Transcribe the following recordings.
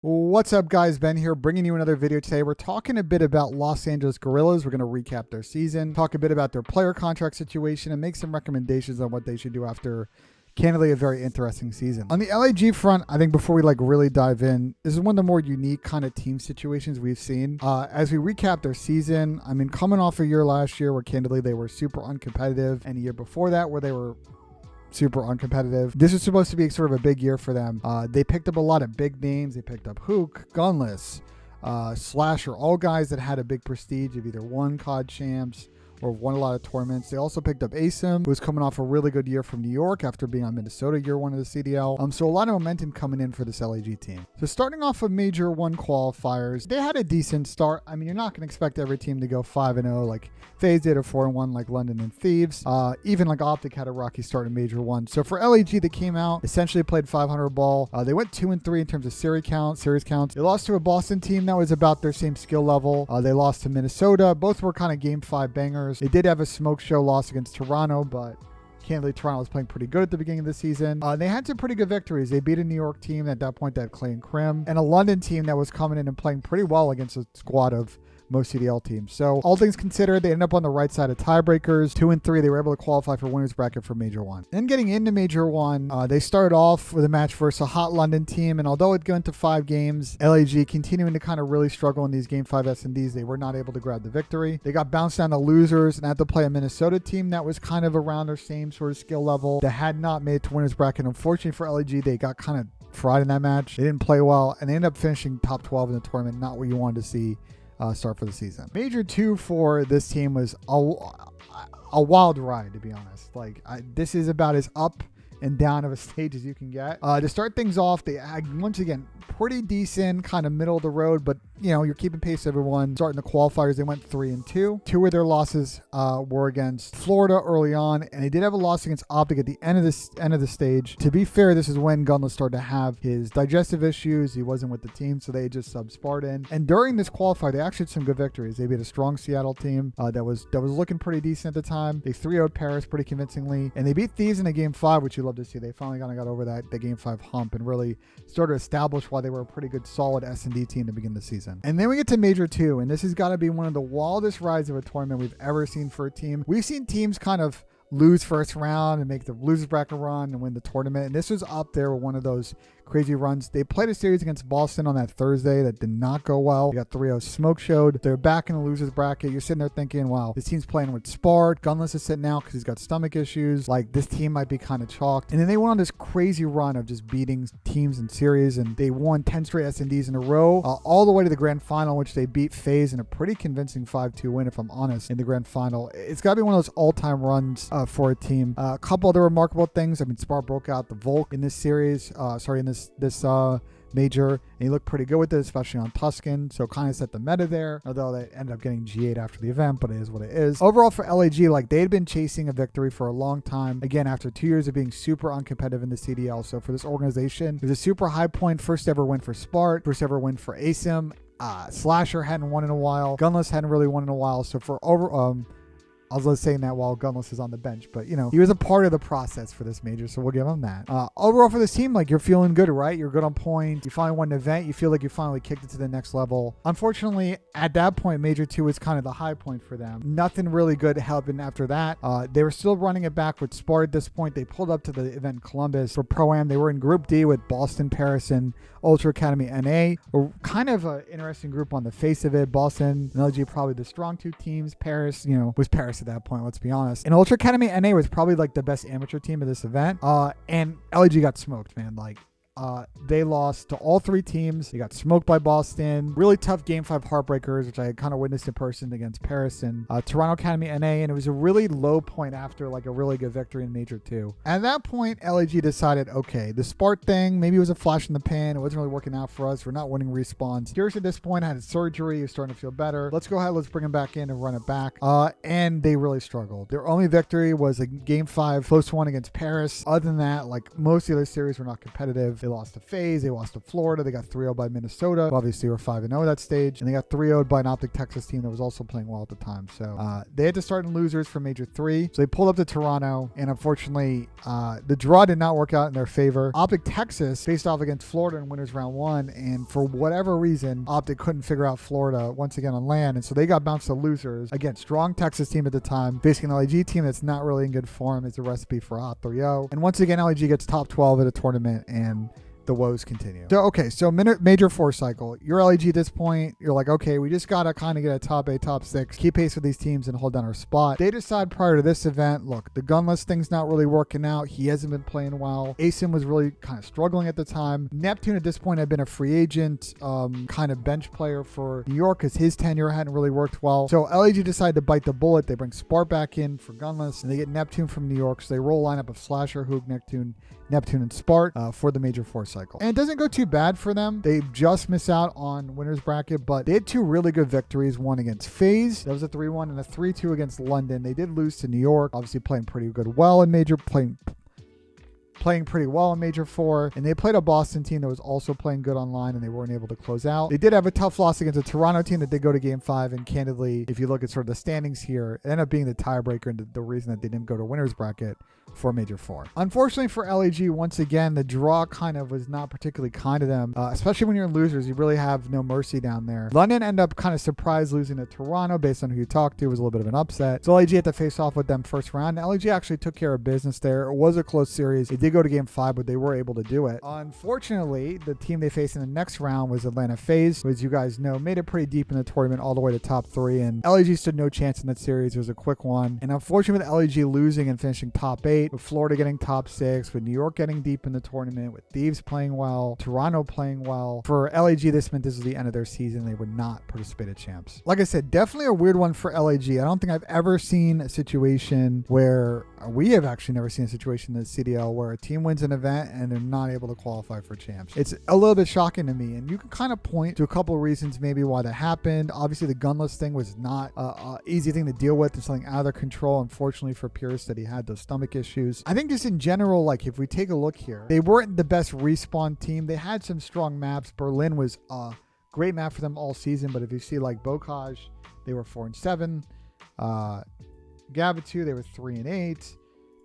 What's up, guys? Ben here, bringing you another video today. We're talking a bit about Los Angeles Guerrillas. We're going to recap their season, talk a bit about their player contract situation, and make some recommendations on what they should do after, candidly, a very interesting season. On the LAG front, I think before we really dive in, this is one of the more unique kind of team situations we've seen. As we recap their season, I mean, coming off a year last year where, candidly, they were super uncompetitive, and a year before that where they were super uncompetitive. This is supposed to be sort of a big year for them. They picked up a lot of big names. They picked up Hook, Gunless, Slasher, all guys that had a big prestige of either won COD champs or won a lot of tournaments. They also picked up Asim, who was coming off a really good year from New York after being on Minnesota year one of the CDL. So a lot of momentum coming in for this LAG team. So starting off of Major 1 qualifiers, they had a decent start. I mean, you're not going to expect every team to go 5-0 like FaZe did, or 4-1 like London and Thieves. Even like Optic had a rocky start in Major 1. So for LAG, they came out, essentially played 500 ball. They went 2-3 in terms of series counts. They lost to a Boston team that was about their same skill level. They lost to Minnesota. Both were kind of game 5 bangers. They did have a smoke show loss against Toronto, but candidly, Toronto was playing pretty good at the beginning of the season. They had some pretty good victories. They beat a New York team at that point that had Clay and Krim, and a London team that was coming in and playing pretty well against a squad of most CDL teams. So all things considered, they ended up on the right side of tiebreakers. 2-3, they were able to qualify for winners bracket for Major 1. Then getting into Major 1, they started off with a match versus a hot London team, and although it went to 5 games, LAG continuing to kind of really struggle in these Game 5 S&Ds, they were not able to grab the victory. They got bounced down to losers and had to play a Minnesota team that was kind of around their same sort of skill level that had not made it to winners bracket. Unfortunately for LAG, they got kind of fried in that match. They didn't play well, and they ended up finishing top 12 in the tournament, not what you wanted to see start for the season. Major 2 for this team was a wild ride, to be honest. This is about as up and down of a stage as you can get. To start things off, they had, once again, pretty decent, kind of middle of the road, but you're keeping pace with everyone. Starting the qualifiers, they went 3-2. 2 of their losses were against Florida early on, and they did have a loss against Optic at the end of the stage. To be fair, this is when Gunless started to have his digestive issues. He wasn't with the team, so they just subbed Spartan. And during this qualifier, they actually had some good victories. They beat a strong Seattle team that was looking pretty decent at the time. They 3-0'd Paris pretty convincingly, and they beat Thieves in a Game 5, which you love to see. They finally got over the Game 5 hump and really started to establish why they were a pretty good, solid S&D team to begin the season. And then we get to Major 2, and this has got to be one of the wildest rides of a tournament we've ever seen for a team. We've seen teams kind of lose first round and make the losers bracket run and win the tournament, and this was up there with one of those crazy runs. They played a series against Boston on that Thursday that did not go well. They got 3-0 smoke showed. They're back in the losers bracket. You're sitting there thinking, wow, this team's playing with Spart. Gunless is sitting out because he's got stomach issues. This team might be kind of chalked. And then they went on this crazy run of just beating teams in series, and they won 10 straight S&Ds in a row, all the way to the grand final, which they beat FaZe in a pretty convincing 5-2 win, if I'm honest, in the grand final. It's got to be one of those all-time runs for a team. A couple other remarkable things. I mean, Spart broke out the Volk in this series, in this major, and he looked pretty good with it, especially on Tuscan, so kind of set the meta there, although they ended up getting G8 after the event, but it is what it is. Overall for LAG, they had been chasing a victory for a long time, again after 2 years of being super uncompetitive in the CDL. So for this organization, it was a super high point. First ever win for Spart, first ever win for Asim. Slasher hadn't won in a while, Gunless hadn't really won in a while, so for I was saying that while Gunless is on the bench, but he was a part of the process for this major, so we'll give him that. Overall for this team, you're feeling good, right? You're good on point. You finally won an event. You feel like you finally kicked it to the next level. Unfortunately, at that point, Major 2 was kind of the high point for them. Nothing really good happened after that. They were still running it back with Spart at this point. They pulled up to the event in Columbus for Pro-Am. They were in Group D with Boston, Paris, and Ultra Academy NA. Kind of an interesting group on the face of it. Boston and LG probably the strong 2 teams. Paris, was Paris at that point, let's be honest. And Ultra Academy NA was probably the best amateur team of this event. And LG got smoked, man. They lost to all 3 teams. They got smoked by Boston. Really tough Game 5 heartbreakers, which I had kind of witnessed in person against Paris and Toronto Academy NA, and it was a really low point after a really good victory in Major 2. At that point, LAG decided, okay, the Spart thing, maybe it was a flash in the pan. It wasn't really working out for us. We're not winning respawns. Pierce at this point had surgery. He was starting to feel better. Let's go ahead. Let's bring him back in and run it back. And they really struggled. Their only victory was a Game 5 close one against Paris. Other than that, most of the other series were not competitive. They lost to FaZe. They lost to Florida. They got 3-0 by Minnesota. Obviously, were 5-0 that stage. And they got 3-0 by an Optic Texas team that was also playing well at the time. So they had to start in losers for Major 3. So they pulled up to Toronto. And unfortunately, the draw did not work out in their favor. Optic Texas faced off against Florida in winners round 1. And for whatever reason, Optic couldn't figure out Florida once again on land. And so they got bounced to losers. Again, strong Texas team at the time, facing an LAG team that's not really in good form. Is a recipe for a hot 3-0. And once again, LAG gets top 12 at a tournament, and the woes continue. So, okay, so Major 4 cycle. You're LAG at this point. You're like, okay, we just got to kind of get a top 8, top 6, keep pace with these teams and hold down our spot. They decide prior to this event, look, the gunless thing's not really working out. He hasn't been playing well. Asim was really kind of struggling at the time. Neptune at this point had been a free agent, kind of bench player for New York because his tenure hadn't really worked well. So LAG decided to bite the bullet. They bring Spart back in for gunless, and they get Neptune from New York. So they roll a lineup of Slasher, Hook, Neptune, and Spart for the Major 4 cycle. And it doesn't go too bad for them. They just miss out on winner's bracket, but they had 2 really good victories. One against FaZe, that was a 3-1, and a 3-2 against London. They did lose to New York, obviously playing pretty well in Major, playing pretty well in Major 4, and they played a Boston team that was also playing good online, and they weren't able to close out. They did have a tough loss against a Toronto team that did go to Game 5, and candidly, if you look at sort of the standings here, it ended up being the tiebreaker and the reason that they didn't go to winner's bracket for Major 4. Unfortunately for LAG, once again, the draw kind of was not particularly kind to them, especially when you're in losers. You really have no mercy down there. London ended up kind of surprised losing to Toronto based on who you talked to. It was a little bit of an upset. So LAG had to face off with them first round. LAG actually took care of business there. It was a close series. They did go to Game 5, but they were able to do it. Unfortunately, the team they faced in the next round was Atlanta FaZe, who, as you guys know, made it pretty deep in the tournament all the way to top 3, and LAG stood no chance in that series. It was a quick one. And unfortunately, with LAG losing and finishing top 8, with Florida getting top 6, with New York getting deep in the tournament, with Thieves playing well, Toronto playing well, for LAG, this meant this was the end of their season. They would not participate at champs. Like I said, definitely a weird one for LAG. I don't think I've ever seen a situation where we have actually never seen a situation in the CDL where a team wins an event and they're not able to qualify for champs. It's a little bit shocking to me, and you can kind of point to a couple of reasons maybe why that happened. Obviously, the gunless thing was not an easy thing to deal with. It's something out of their control. Unfortunately for Pierce, that he had those stomach issues. I think just in general, like if we take a look here, they weren't the best respawn team. They had some strong maps. Berlin was a great map for them all season, but if you see like Bocage, they were 4-7. Gavitu, they were 3-8.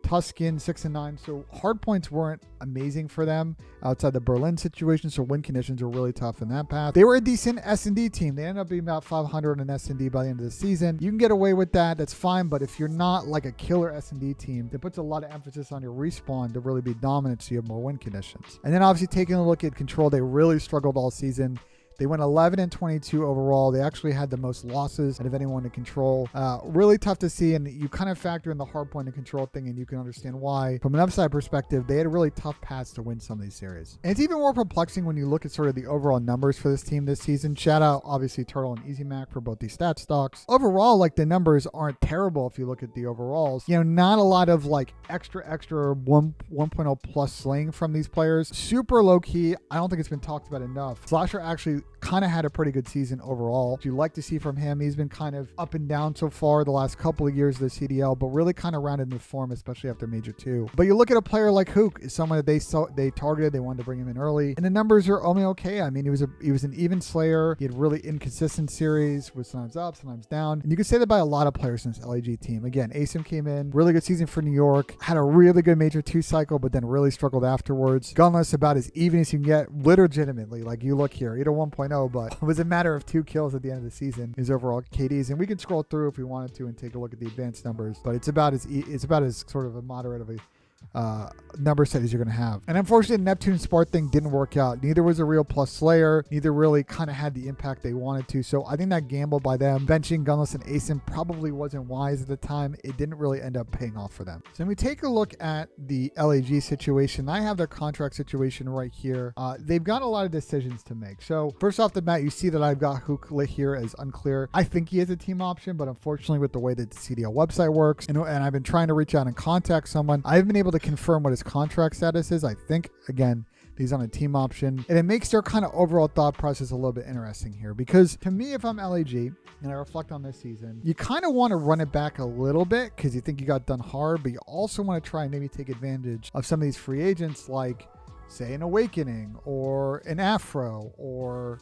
Tuscan 6-9. So hard points weren't amazing for them outside the Berlin situation. So win conditions were really tough in that path. They were a decent S&D team. They ended up being about 500 in S&D by the end of the season. You can get away with that. That's fine. But if you're not like a killer S&D team, that puts a lot of emphasis on your respawn to really be dominant so you have more win conditions. And then obviously taking a look at Control, they really struggled all season. They went 11-22 overall. They actually had the most losses out of anyone in Control. Really tough to see, and you kind of factor in the hard point and Control thing, and you can understand why. From an upside perspective, they had a really tough paths to win some of these series. And it's even more perplexing when you look at sort of the overall numbers for this team this season. Shout out, obviously, Turtle and Easy Mac for both these stat stocks. Overall, like, the numbers aren't terrible if you look at the overalls. You know, not a lot of, like, extra 1.0 plus slaying from these players. Super low-key. I don't think it's been talked about enough. Slasher actually kind of had a pretty good season overall. You like to see from him. He's been kind of up and down so far the last couple of years of the CDL, but really kind of rounded into form, especially after Major 2. But you look at a player like Hook, is someone that they targeted. They wanted to bring him in early, and the numbers are only okay. I mean, he was an even slayer. He had really inconsistent series with sometimes up, sometimes down, and you can say that by a lot of players in this LAG team. Again, Asim came in, really good season for New York, had a really good Major 2 cycle, but then really struggled afterwards. Gunless about as even as you can get, legitimately. Like, you look here, he had a 1.0, but it was a matter of 2 kills at the end of the season, his overall KDs. And we can scroll through if we wanted to and take a look at the advanced numbers, but it's about as sort of a moderate of a number set as you're going to have. And unfortunately, the Neptune Spart thing didn't work out. Neither was a real plus slayer. Neither really kind of had the impact they wanted to. So I think that gamble by them benching Gunless and Asim probably wasn't wise at the time. It didn't really end up paying off for them. So when we take a look at the LAG situation, I have their contract situation right here. They've got a lot of decisions to make. So first off the bat, you see that I've got Hook lit here as unclear. I think he is a team option, but unfortunately with the way that the CDL website works, and I've been trying to reach out and contact someone, I haven't been able to confirm what his contract status is. I think, again, he's on a team option, and it makes their kind of overall thought process a little bit interesting here, because to me, if I'm LAG and I reflect on this season, you kind of want to run it back a little bit because you think you got done hard, but you also want to try and maybe take advantage of some of these free agents like say an Awakening or an Afro or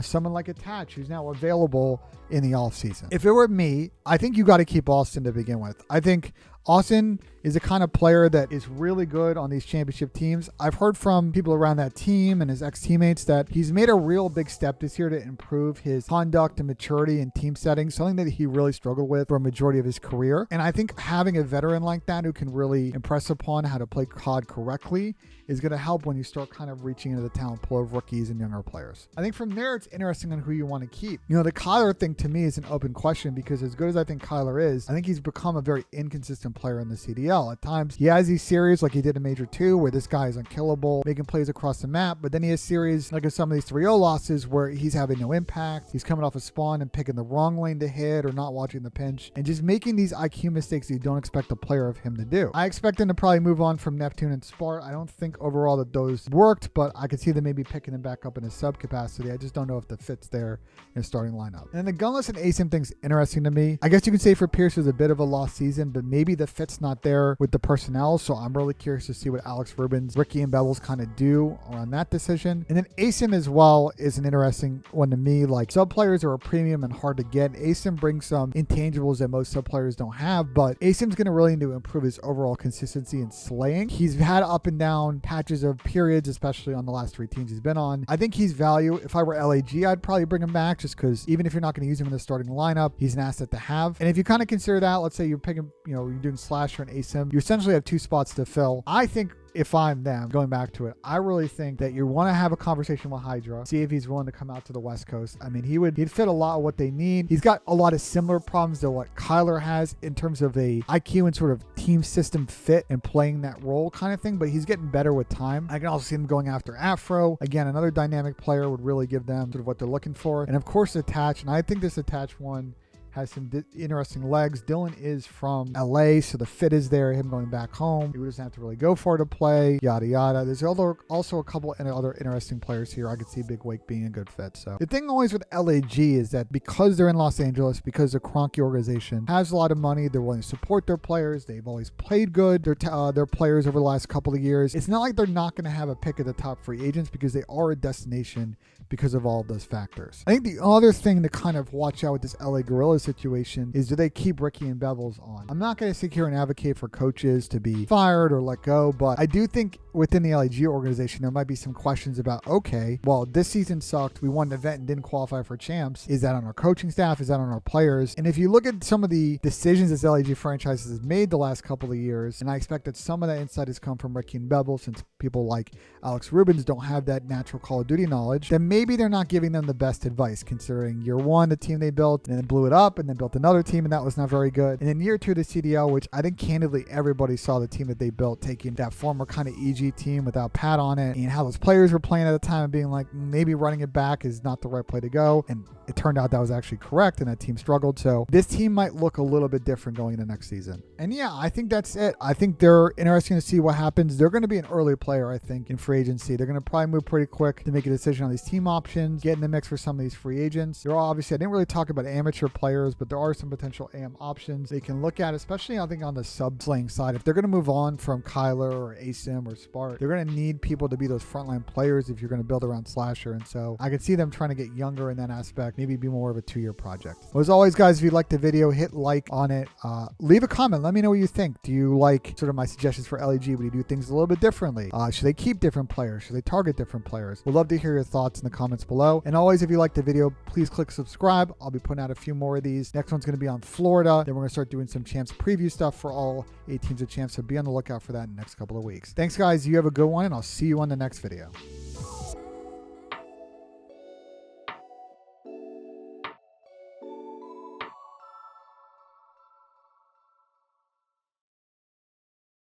someone like Attach, who's now available in the offseason. If it were me, I think you got to keep Austin to begin with. I think Austin is the kind of player that is really good on these championship teams. I've heard from people around that team and his ex-teammates that he's made a real big step this year to improve his conduct and maturity in team settings, something that he really struggled with for a majority of his career. And I think having a veteran like that who can really impress upon how to play COD correctly is going to help when you start kind of reaching into the talent pool of rookies and younger players. I think from there, it's interesting on who you want to keep. You know, the Kyler thing to me is an open question because as good as I think Kyler is, I think he's become a very inconsistent player in the CDL. At times, he has these series like he did in Major 2 where this guy is unkillable, making plays across the map, but then he has series like in some of these 3-0 losses where he's having no impact. He's coming off a spawn and picking the wrong lane to hit or not watching the pinch and just making these IQ mistakes that you don't expect a player of him to do. I expect him to probably move on from Neptune and Spart. I don't think overall that those worked, but I could see them maybe picking him back up in his sub capacity. I just don't know if the fit's there in a starting lineup. And the gunless and ASIM thing's interesting to me. I guess you could say for Pierce was a bit of a lost season, but maybe the fit's not there with the personnel, so I'm really curious to see what Alex Rubens, Ricky, and Bevels kind of do on that decision. And then ASIM as well is an interesting one to me. Like, sub players are a premium and hard to get. ASIM brings some intangibles that most sub players don't have, but ASIM's going to really need to improve his overall consistency in slaying. He's had up and down patches of periods, especially on the last 3 teams he's been on. I think he's value. If I were LAG, I'd probably bring him back just because even if you're not going to use him in the starting lineup, he's an asset to have. And if you kind of consider that, let's say you're picking, you're doing Slasher and ASIM, you essentially have 2 spots to fill. I think if I'm them, going back to it, I really think that you want to have a conversation with Hydra, see if he's willing to come out to the West Coast. I mean, he'd fit a lot of what they need. He's got a lot of similar problems to what Kyler has in terms of a IQ and sort of team system fit and playing that role kind of thing, but he's getting better with time. I can also see him going after Afro. Again, another dynamic player would really give them sort of what they're looking for. And of course, Attach, and I think this Attach one has some interesting legs. Dylan is from LA, so the fit is there, him going back home. He doesn't have to really go for it to play, yada, yada. There's also a couple of other interesting players here. I could see Big Wake being a good fit. So the thing always with LAG is that because they're in Los Angeles, because the Kroenke organization has a lot of money, they're willing to support their players. They've always played good, their players over the last couple of years. It's not like they're not going to have a pick at the top free agents because they are a destination because of all of those factors. I think the other thing to kind of watch out with this LA Guerrillas situation is, do they keep Ricky and Bevels on? I'm not going to sit here and advocate for coaches to be fired or let go, but I do think within the LAG organization, there might be some questions about, okay, well, this season sucked. We won an event and didn't qualify for champs. Is that on our coaching staff? Is that on our players? And if you look at some of the decisions this LAG franchise has made the last couple of years, and I expect that some of that insight has come from Ricky and Bevels, since people like Alex Rubens don't have that natural Call of Duty knowledge, then maybe they're not giving them the best advice, considering year 1, the team they built, and then blew it up, and then built another team, and that was not very good. And then year 2, the CDL, which I think candidly everybody saw the team that they built, taking that former kind of EG team without Pat on it, and how those players were playing at the time and being like, maybe running it back is not the right play to go. And it turned out that was actually correct, and that team struggled. So this team might look a little bit different going into next season. And yeah, I think that's it. I think they're interesting to see what happens. They're going to be an early player, I think, in free agency. They're going to probably move pretty quick to make a decision on these team options, get in the mix for some of these free agents. There are obviously, I didn't really talk about amateur players, but there are some potential AM options they can look at, especially I think on the sub-slaying side. If they're going to move on from Kyler or ASIM or Spart, they're going to need people to be those frontline players if you're going to build around Slasher. And so I could see them trying to get younger in that aspect, maybe be more of a 2-year project. Well, as always, guys, if you liked the video, hit like on it. Leave a comment. Let me know what you think. Do you like sort of my suggestions for LAG? Would you do things a little bit differently? Should they keep different players? Should they target different players? We'd love to hear your thoughts in the comments below. And always, if you liked the video, please click subscribe. I'll be putting out a few more of these. Next one's going to be on Florida. Then we're going to start doing some champs preview stuff for all 8 teams of champs. So be on the lookout for that in the next couple of weeks. Thanks, guys. You have a good one, and I'll see you on the next video.